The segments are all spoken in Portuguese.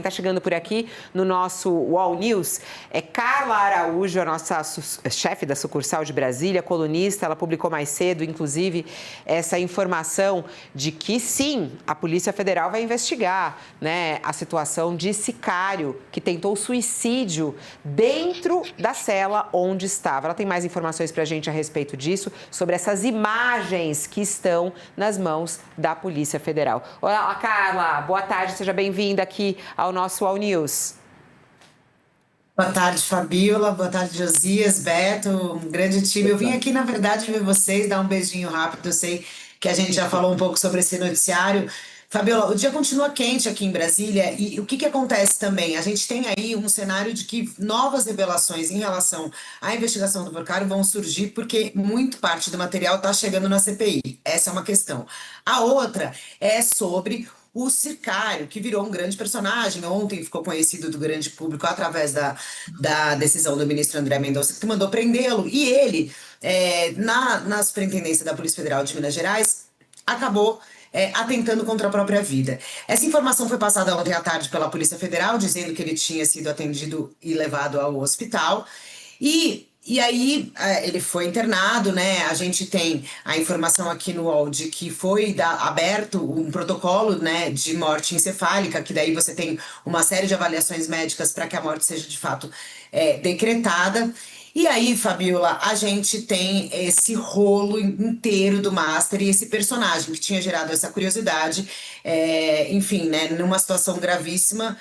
Está chegando por aqui no nosso UOL News é Carla Araújo, a nossa chefe da sucursal de Brasília, colunista. Ela publicou mais cedo, inclusive, essa informação de que, sim, a Polícia Federal vai investigar, né, a situação de sicário que tentou suicídio dentro da cela onde estava. Ela tem mais informações para a gente a respeito disso, sobre essas imagens que estão nas mãos da Polícia Federal. Olá, Carla, boa tarde, seja bem-vinda aqui ao nosso All News. Boa tarde, Fabiola. Boa tarde, Josias, Beto, um grande time. Eu vim aqui, na verdade, ver vocês, dar um beijinho rápido. Eu sei que a gente já falou um pouco sobre esse noticiário. Fabiola, o dia continua quente aqui em Brasília e o que que acontece também? A gente tem aí um cenário de que novas revelações em relação à investigação do Porcaro vão surgir porque muito parte do material está chegando na CPI. Essa é uma questão. A outra é sobre o Sicário, que virou um grande personagem. Ontem ficou conhecido do grande público através da decisão do ministro André Mendonça, que mandou prendê-lo. E ele, na Superintendência da Polícia Federal de Minas Gerais, acabou atentando contra a própria vida. Essa informação foi passada ontem à tarde pela Polícia Federal, dizendo que ele tinha sido atendido e levado ao hospital. E aí ele foi internado, né? A gente tem a informação aqui no UOL de que foi aberto um protocolo, né, de morte encefálica, que daí você tem uma série de avaliações médicas para que a morte seja de fato decretada. E aí, Fabiola, a gente tem esse rolo inteiro do Master e esse personagem que tinha gerado essa curiosidade, enfim, né, numa situação gravíssima,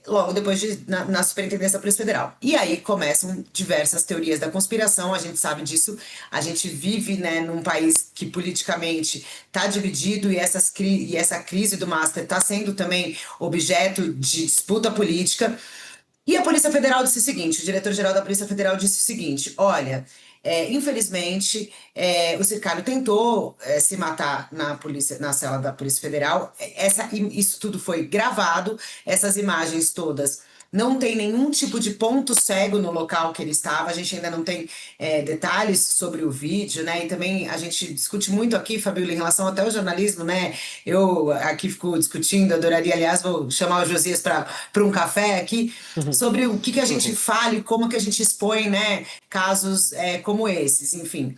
logo depois na Superintendência da Polícia Federal. E aí começam diversas teorias da conspiração, a gente sabe disso, a gente vive, né, num país que politicamente está dividido e essa crise do Master está sendo também objeto de disputa política. E a Polícia Federal disse o seguinte, o diretor-geral da Polícia Federal disse o seguinte, olha, infelizmente, o Sicário tentou se matar na cela da Polícia Federal. Isso tudo foi gravado, essas imagens todas. Não tem nenhum tipo de ponto cego no local que ele estava, a gente ainda não tem detalhes sobre o vídeo, né? E também a gente discute muito aqui, Fabíola, em relação até ao jornalismo, né? Eu aqui fico discutindo, adoraria, aliás, vou chamar o Josias para um café aqui, sobre o que a gente fala e como que a gente expõe, né, casos como esses, enfim.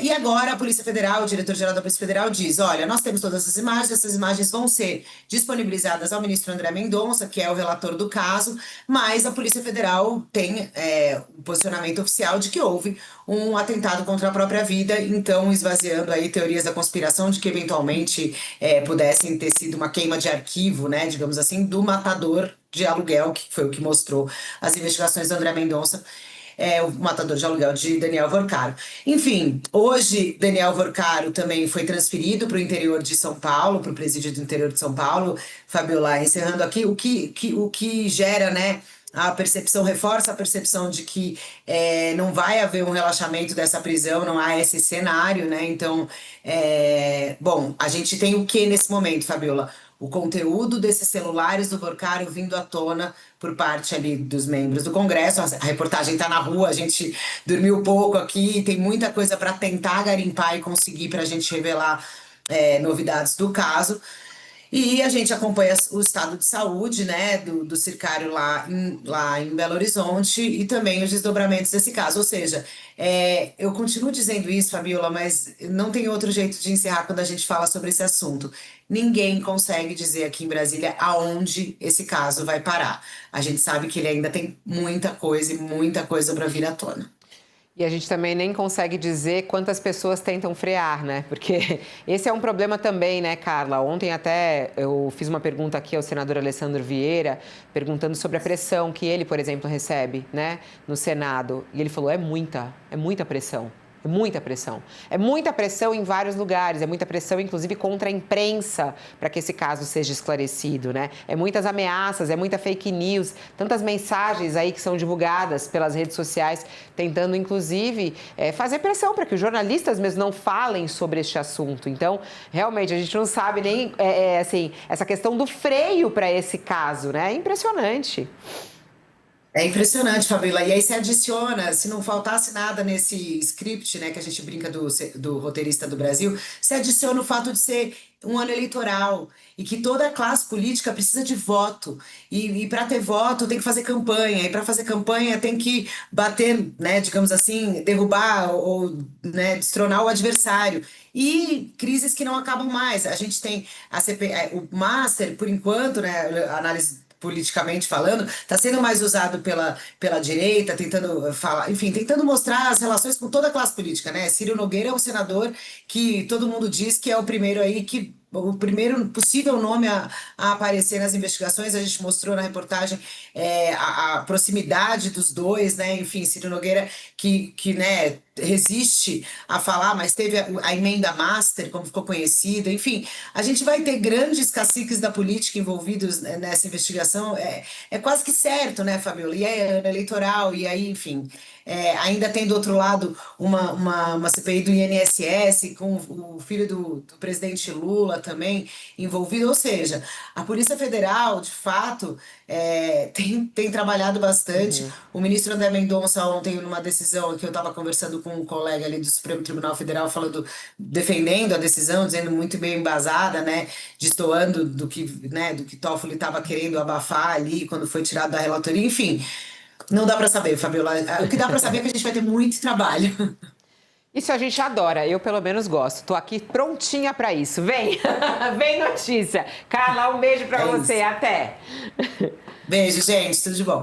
E agora a Polícia Federal, o diretor-geral da Polícia Federal diz, olha, nós temos todas essas imagens vão ser disponibilizadas ao ministro André Mendonça, que é o relator do caso, mas a Polícia Federal tem um posicionamento oficial de que houve um atentado contra a própria vida, então esvaziando aí teorias da conspiração de que eventualmente pudessem ter sido uma queima de arquivo, né, digamos assim, do matador de aluguel, que foi o que mostrou as investigações do André Mendonça, o matador de aluguel de Daniel Vorcaro. Enfim, hoje Daniel Vorcaro também foi transferido para o interior de São Paulo, para o presídio do interior de São Paulo. Fabiola, encerrando aqui, o que gera, né, a percepção, reforça a percepção de que não vai haver um relaxamento dessa prisão, não há esse cenário, né? Então, bom, a gente tem o que nesse momento, Fabiola? O conteúdo desses celulares do Vorcaro vindo à tona por parte ali dos membros do Congresso. A reportagem está na rua, a gente dormiu pouco aqui, tem muita coisa para tentar garimpar e conseguir para a gente revelar novidades do caso. E a gente acompanha o estado de saúde, né, do Sicário lá em Belo Horizonte e também os desdobramentos desse caso. Ou seja, eu continuo dizendo isso, Fabiola, mas não tem outro jeito de encerrar quando a gente fala sobre esse assunto. Ninguém consegue dizer aqui em Brasília aonde esse caso vai parar. A gente sabe que ele ainda tem muita coisa e muita coisa para vir à tona. E a gente também nem consegue dizer quantas pessoas tentam frear, né? Porque esse é um problema também, né, Carla? Ontem até eu fiz uma pergunta aqui ao senador Alessandro Vieira, perguntando sobre a pressão que ele, por exemplo, recebe, né, no Senado. E ele falou, é muita pressão. É muita pressão. É muita pressão em vários lugares, é muita pressão, inclusive, contra a imprensa para que esse caso seja esclarecido, né? É muitas ameaças, é muita fake news, tantas mensagens aí que são divulgadas pelas redes sociais, tentando, inclusive, fazer pressão para que os jornalistas mesmo não falem sobre este assunto. Então, realmente, a gente não sabe nem, assim, essa questão do freio para esse caso, né? É impressionante. É impressionante, Fabiola. E aí você adiciona, se não faltasse nada nesse script, né, que a gente brinca do roteirista do Brasil, você adiciona o fato de ser um ano eleitoral e que toda a classe política precisa de voto. E para ter voto tem que fazer campanha. E para fazer campanha tem que bater, né, digamos assim, derrubar ou, né, destronar o adversário. E crises que não acabam mais. A gente tem a o Master, por enquanto, né, análise politicamente falando, está sendo mais usado pela direita, tentando falar, enfim, tentando mostrar as relações com toda a classe política, né? Ciro Nogueira é um senador que todo mundo diz que é o primeiro aí que o primeiro possível nome a aparecer nas investigações, a gente mostrou na reportagem a proximidade dos dois, né? Enfim, Ciro Nogueira que né, resiste a falar, mas teve a emenda master, como ficou conhecida, enfim, a gente vai ter grandes caciques da política envolvidos né, nessa investigação, é quase que certo, né, Fabiola? E é ano eleitoral, e aí, enfim, ainda tem do outro lado uma CPI do INSS, com o filho do presidente Lula também envolvido, ou seja, a Polícia Federal, de fato, tem trabalhado bastante. Uhum. O ministro André Mendonça, ontem, numa decisão que eu estava conversando com um colega ali do Supremo Tribunal Federal, falando, defendendo a decisão, dizendo muito bem embasada, né, destoando né, do que Toffoli estava querendo abafar ali quando foi tirado da relatoria, enfim. Não dá para saber, Fabiola. O que dá para saber é que a gente vai ter muito trabalho. Isso a gente adora, eu pelo menos gosto. Tô aqui prontinha para isso. Vem, vem notícia. Carla, um beijo para É você. isso. Até. Beijo, gente. Tudo de bom.